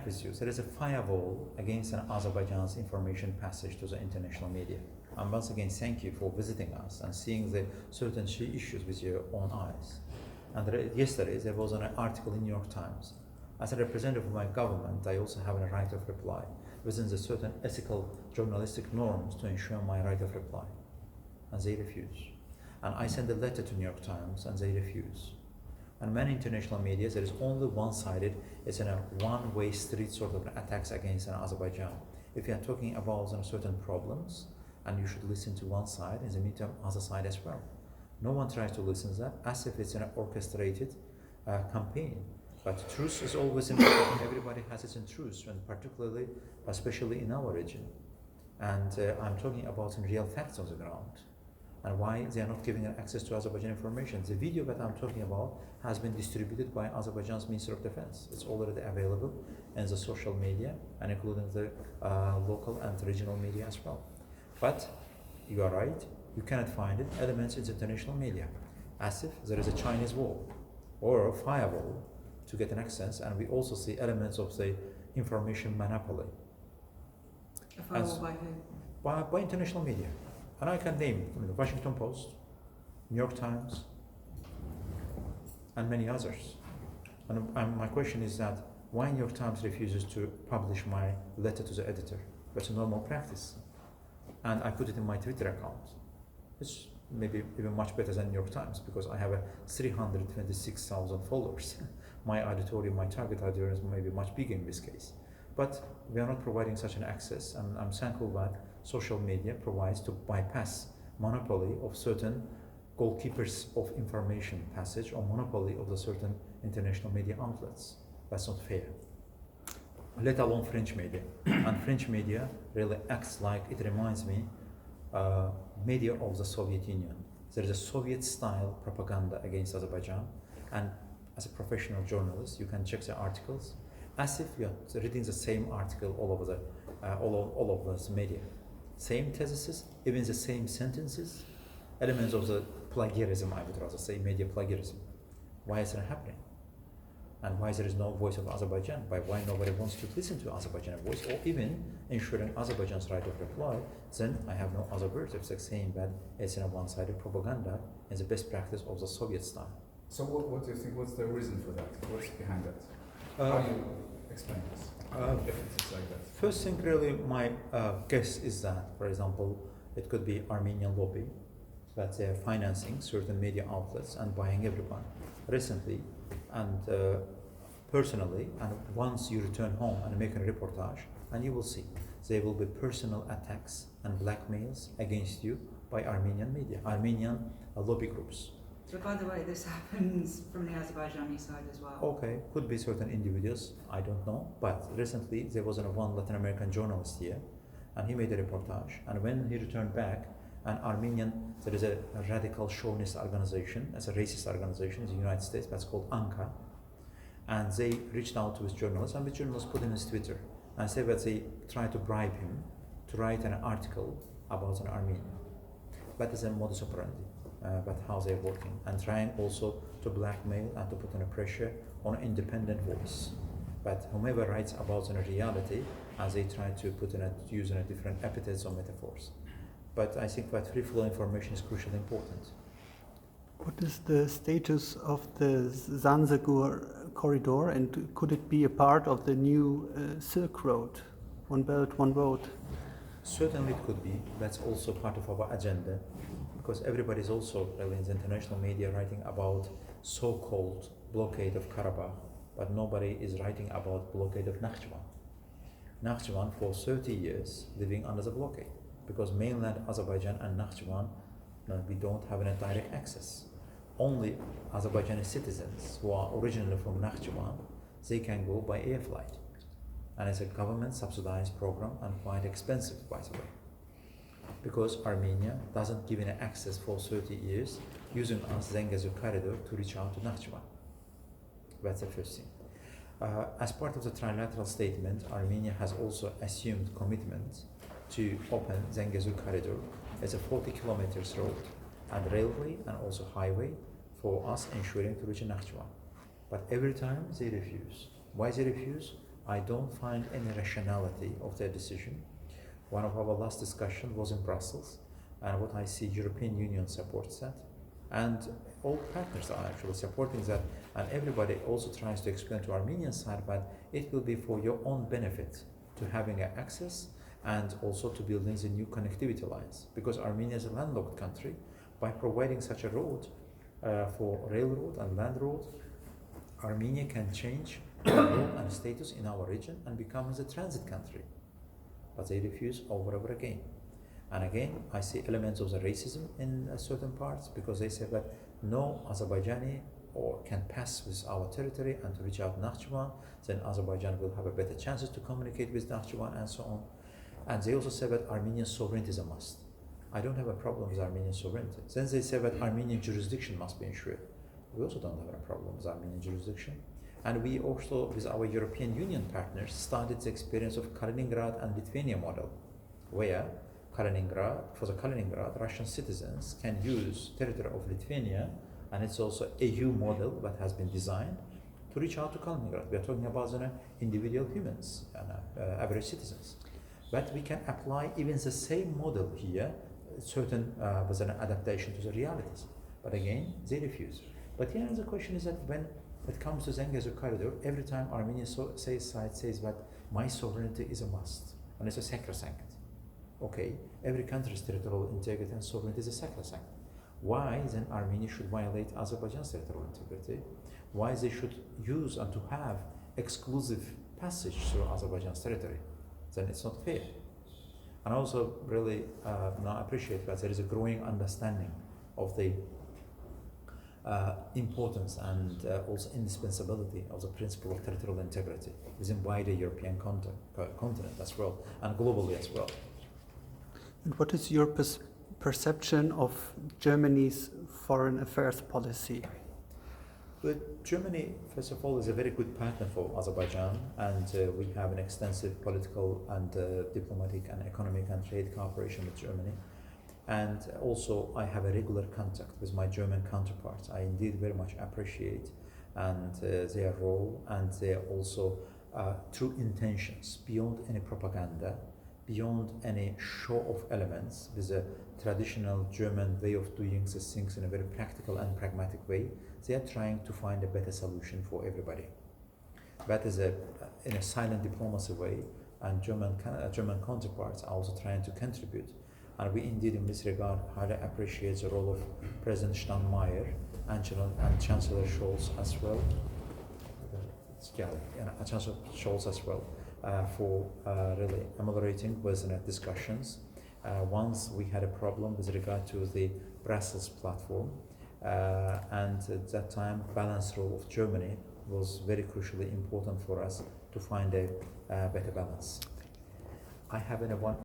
With you, there is a firewall against Azerbaijan's information passage to the international media. And once again, thank you for visiting us and seeing the certain issues with your own eyes. And yesterday, there was an article in New York Times. As a representative of my government, I also have a right of reply within the certain ethical journalistic norms to ensure my right of reply. And they refuse. And I sent a letter to New York Times and they refuse. And many international media, there is only one-sided, it's in a one-way street sort of attacks against Azerbaijan. If you are talking about certain problems, and you should listen to one side, in the meantime, other side as well. No one tries to listen to that, as if it's an orchestrated campaign. But truth is always important. Everybody has its own truth, and particularly, especially in our region. And I'm talking about some real facts on the ground. And why they are not giving access to Azerbaijan information. The video that I'm talking about has been distributed by Azerbaijan's Minister of Defense. It's already available in the social media and including the local and regional media as well. But you are right, you cannot find it elements in the international media, as if there is a Chinese wall or a firewall to get an access, and we also see elements of the information monopoly. A firewall by who? By international media. And I can name the Washington Post, New York Times, and many others. And my question is that why New York Times refuses to publish my letter to the editor? That's a normal practice. And I put it in my Twitter account. It's maybe even much better than New York Times because I have 326,000 followers. My auditorium, my target auditorium is maybe much bigger in this case. But we are not providing such an access, and I'm thankful that social media provides to bypass monopoly of certain goalkeepers of information passage or monopoly of the certain international media outlets. That's not fair. Let alone French media. And French media really acts like, it reminds me, media of the Soviet Union. There is a Soviet-style propaganda against Azerbaijan, and as a professional journalist, you can check the articles as if you're reading the same article all over the media. Same theses, even the same sentences, elements of the plagiarism, I would rather say, media plagiarism. Why is that happening? And why there is no voice of Azerbaijan? Why nobody wants to listen to Azerbaijan's voice, or even ensuring Azerbaijan's right of reply? Then I have no other words except saying that it's a one-sided propaganda and the best practice of the Soviet style. So what do you think, what's the reason for that? What's behind that? How do you explain this? If it's like that? First thing, really, my guess is that, for example, it could be Armenian lobby, that they're financing certain media outlets and buying everyone recently. And personally, and once you return home and make a reportage, and you will see, there will be personal attacks and blackmails against you by Armenian media, Armenian lobby groups. So by the way, this happens from the Azerbaijani side as well? Okay, could be certain individuals, I don't know, but recently there was one Latin American journalist here, and he made a reportage, and when he returned back, an Armenian, there is a radical chauvinist organization, it's a racist organization in the United States, that's called ANCA, and they reached out to his journalist, and the journalist put in his Twitter, and said that they tried to bribe him to write an article about an Armenian. That is a modus operandi. But how they're working, and trying also to blackmail and to put in a pressure on an independent voice. But whomever writes about a reality, as they try to put in using a different epithets or metaphors. But I think that free flow information is crucially important. What is the status of the Zanzibar corridor, and could it be a part of the new Silk Road, One Belt, One Road? Certainly it could be. That's also part of our agenda. Because everybody is also really in the international media writing about so-called blockade of Karabakh, but nobody is writing about blockade of Nakhchivan. Nakhchivan for 30 years living under the blockade, because mainland Azerbaijan and Nakhchivan, we don't have any direct access. Only Azerbaijani citizens who are originally from Nakhchivan, they can go by air flight. And it's a government subsidized program and quite expensive, by the way. Because Armenia doesn't give any access for 30 years using us Zengezur corridor to reach out to Nakhchivan. That's the first thing. As part of the trilateral statement, Armenia has also assumed commitment to open Zengezur corridor as a 40 kilometers road and railway and also highway for us ensuring to reach Nakhchivan. But every time they refuse. Why they refuse? I don't find any rationality of their decision. One of our last discussion was in Brussels, and what I see, European Union supports that, and all partners are actually supporting that, and everybody also tries to explain to Armenian side that it will be for your own benefit to having access and also to building the new connectivity lines, because Armenia is a landlocked country. By providing such a road for railroad and land road, Armenia can change the role and status in our region and become a transit country. But they refuse over and over again. And again, I see elements of the racism in certain parts, because they say that no Azerbaijani or can pass with our territory and to reach out Nakhchivan, then Azerbaijan will have a better chances to communicate with Nakhchivan and so on. And they also say that Armenian sovereignty is a must. I don't have a problem with Armenian sovereignty. Then they say that Armenian jurisdiction must be ensured. We also don't have a problem with Armenian jurisdiction. And we also, with our European Union partners, started the experience of Kaliningrad and Lithuania model, where Kaliningrad, for the Kaliningrad, Russian citizens can use territory of Lithuania, and it's also EU model that has been designed to reach out to Kaliningrad. We are talking about individual humans and average citizens. But we can apply even the same model here, certain with an adaptation to the realities. But again, they refuse. But here the question is that when it comes to Zengezur corridor, every time Armenia side says that my sovereignty is a must, and it's a sacrosanct. Okay, every country's territorial integrity and sovereignty is a sacrosanct. Why then Armenia should violate Azerbaijan's territorial integrity? Why they should use and to have exclusive passage through Azerbaijan's territory? Then it's not fair. And I also really now appreciate that there is a growing understanding of the importance and also indispensability of the principle of territorial integrity within wider European continent as well, and globally as well. And what is your perception of Germany's foreign affairs policy? But Germany, first of all, is a very good partner for Azerbaijan, and we have an extensive political and diplomatic and economic and trade cooperation with Germany. And also, I have a regular contact with my German counterparts. I indeed very much appreciate and their role and their also true intentions beyond any propaganda, beyond any show-off elements, with a traditional German way of doing these things in a very practical and pragmatic way. They are trying to find a better solution for everybody. That is in a silent diplomacy way, and German counterparts are also trying to contribute. And we indeed, in this regard, highly appreciate the role of President Steinmeier and Chancellor Scholz as well. Chancellor Scholz as well, for really ameliorating with discussions. Once we had a problem with regard to the Brussels platform, and at that time, balanced role of Germany was very crucially important for us to find a better balance. I have one